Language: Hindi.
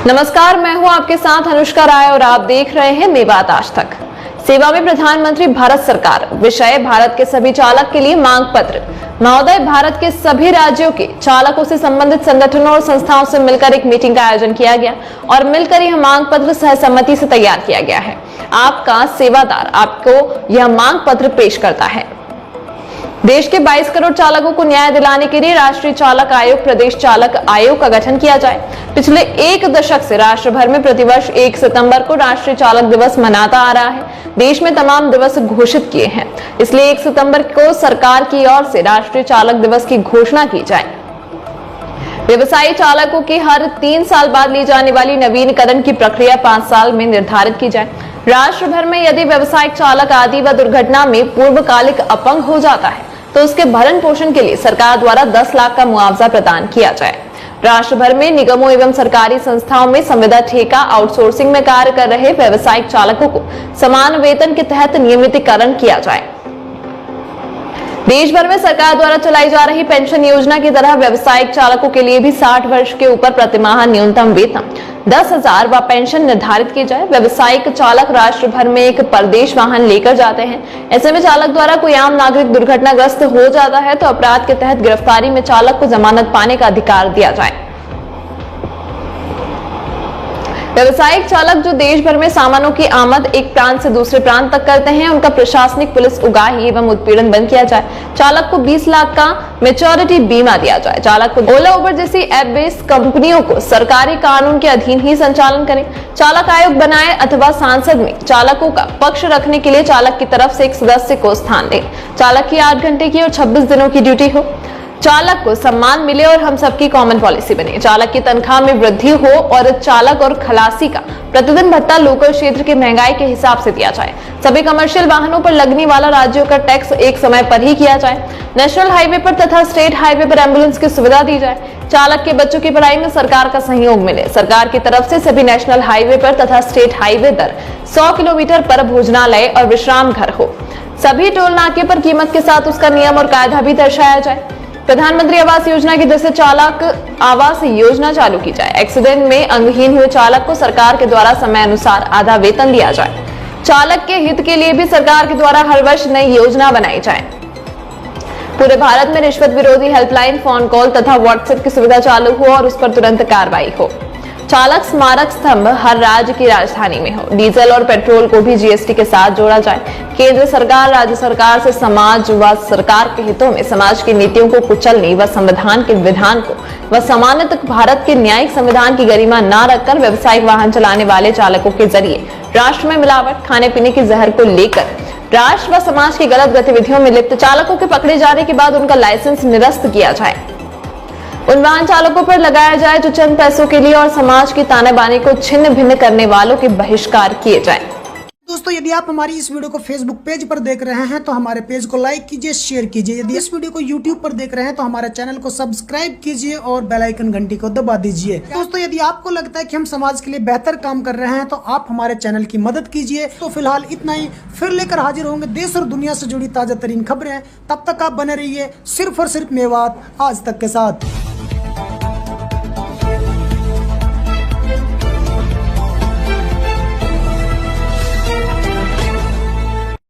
नमस्कार, मैं हूं आपके साथ अनुष्का राय और आप देख रहे हैं मेवात आज तक। सेवा में प्रधानमंत्री भारत सरकार विषय भारत के सभी चालक के लिए मांग पत्र। महोदय, भारत के सभी राज्यों के चालकों से संबंधित संगठनों और संस्थाओं से मिलकर एक मीटिंग का आयोजन किया गया और मिलकर यह मांग पत्र सहसम्मति से तैयार किया गया है। आपका सेवादार आपको यह मांग पत्र पेश करता है। देश के 22 करोड़ चालकों को न्याय दिलाने के लिए राष्ट्रीय चालक आयोग, प्रदेश चालक आयोग का गठन किया जाए। पिछले एक दशक से राष्ट्र भर में प्रतिवर्ष 1 सितंबर को राष्ट्रीय चालक दिवस मनाता आ रहा है। देश में तमाम दिवस घोषित किए हैं, इसलिए 1 सितंबर को सरकार की ओर से राष्ट्रीय चालक दिवस की घोषणा की जाए। व्यवसायी चालकों की हर 3 साल बाद ली जाने वाली नवीनीकरण की प्रक्रिया 5 साल में निर्धारित की जाए। राष्ट्र भर में यदि व्यवसायिक चालक आदि व दुर्घटना में पूर्वकालिक अपंग हो जाता है तो उसके भरण पोषण के लिए सरकार द्वारा 10 लाख का मुआवजा प्रदान किया जाए। राष्ट्र भर में निगमों एवं सरकारी संस्थाओं में संविदा ठेका आउटसोर्सिंग में कार्य कर रहे व्यवसायिक चालकों को समान वेतन के तहत नियमितीकरण किया जाए। देश भर में सरकार द्वारा चलाई जा रही पेंशन योजना की तरह व्यवसायिक चालकों के लिए भी 60 वर्ष के ऊपर प्रतिमाह न्यूनतम वेतन 10,000 व पेंशन निर्धारित की जाए। व्यवसायिक चालक राष्ट्र भर में एक परदेश वाहन लेकर जाते हैं। ऐसे में चालक द्वारा कोई आम नागरिक दुर्घटनाग्रस्त हो जाता है तो अपराध के तहत गिरफ्तारी में चालक को जमानत पाने का अधिकार दिया जाए। व्यवसायिक चालक जो देश भर में सामानों की आमद एक प्रांत से दूसरे प्रांत तक करते हैं, उनका प्रशासनिक, पुलिस, उगाही एवं उत्पीड़न बंद किया जाए। चालक को 20 लाख का मैच्योरिटी बीमा दिया जाए। चालक को ओला, उबर जैसी ऐप बेस्ड कंपनियों को सरकारी कानून के अधीन ही संचालन करें। चालक आयोग बनाए अथवा सांसद में चालकों का पक्ष रखने के लिए चालक की तरफ से एक सदस्य को स्थान दें। चालक की 8 घंटे की और 26 दिनों की ड्यूटी हो। चालक को सम्मान मिले और हम सबकी कॉमन पॉलिसी बने। चालक की तनख्वाह में वृद्धि हो और चालक और खलासी का प्रतिदिन भत्ता लोकल क्षेत्र की महंगाई के हिसाब से दिया जाए। सभी कमर्शियल वाहनों पर लगने वाला राज्यों का टैक्स एक समय पर ही किया जाए। नेशनल हाईवे पर तथा स्टेट हाईवे पर एम्बुलेंस की सुविधा दी जाए। चालक के बच्चों की पढ़ाई में सरकार का सहयोग मिले। सरकार की तरफ से सभी नेशनल हाईवे पर तथा स्टेट हाईवे पर 100 किलोमीटर पर भोजनालय और विश्राम घर हो। सभी टोल नाके पर कीमत के साथ उसका नियम और कायदा भी दर्शाया जाए। प्रधानमंत्री आवास योजना की 10 चालक आवास योजना चालू की जाए। एक्सीडेंट में अंगहीन हुए चालक को सरकार के द्वारा समय अनुसार आधा वेतन दिया जाए। चालक के हित के लिए भी सरकार के द्वारा हर वर्ष नई योजना बनाई जाए। पूरे भारत में रिश्वत विरोधी हेल्पलाइन, फोन कॉल तथा व्हाट्सएप की सुविधा चालू हो और उस पर तुरंत कार्रवाई हो। चालक स्मारक स्तंभ हर राज्य की राजधानी में हो। डीजल और पेट्रोल को भी जीएसटी के साथ जोड़ा जाए। केंद्र सरकार राज्य सरकार से समाज व सरकार के हितों में समाज की नीतियों को कुचलने व संविधान के विधान को व सामान्यतः भारत के न्यायिक संविधान की गरिमा न रखकर व्यवसायिक वाहन चलाने वाले चालकों के जरिए राष्ट्र में मिलावट, खाने पीने की जहर को लेकर राष्ट्र व समाज की गलत गतिविधियों में लिप्त चालकों के पकड़े जाने के बाद उनका लाइसेंस निरस्त किया जाए। उन वाहन चालकों पर लगाया जाए जो चंद पैसों के लिए और समाज की ताने बाने को छिन्न भिन्न करने वालों के बहिष्कार किए जाए। दोस्तों, यदि आप हमारी इस वीडियो को फेसबुक पेज पर देख रहे हैं तो हमारे पेज को लाइक कीजिए, शेयर कीजिए। यदि इस वीडियो को यूट्यूब पर देख रहे हैं तो हमारे चैनल को सब्सक्राइब कीजिए और बेल आइकन घंटी को दबा दीजिए। दोस्तों, यदि आपको लगता है कि हम समाज के लिए बेहतर काम कर रहे हैं तो आप हमारे चैनल की मदद कीजिए। तो फिलहाल इतना ही, फिर लेकर हाजिर होंगे देश और दुनिया से जुड़ी ताजा तरीन खबरें। तब तक आप बने रहिए सिर्फ और सिर्फ मेवात आज तक के साथ।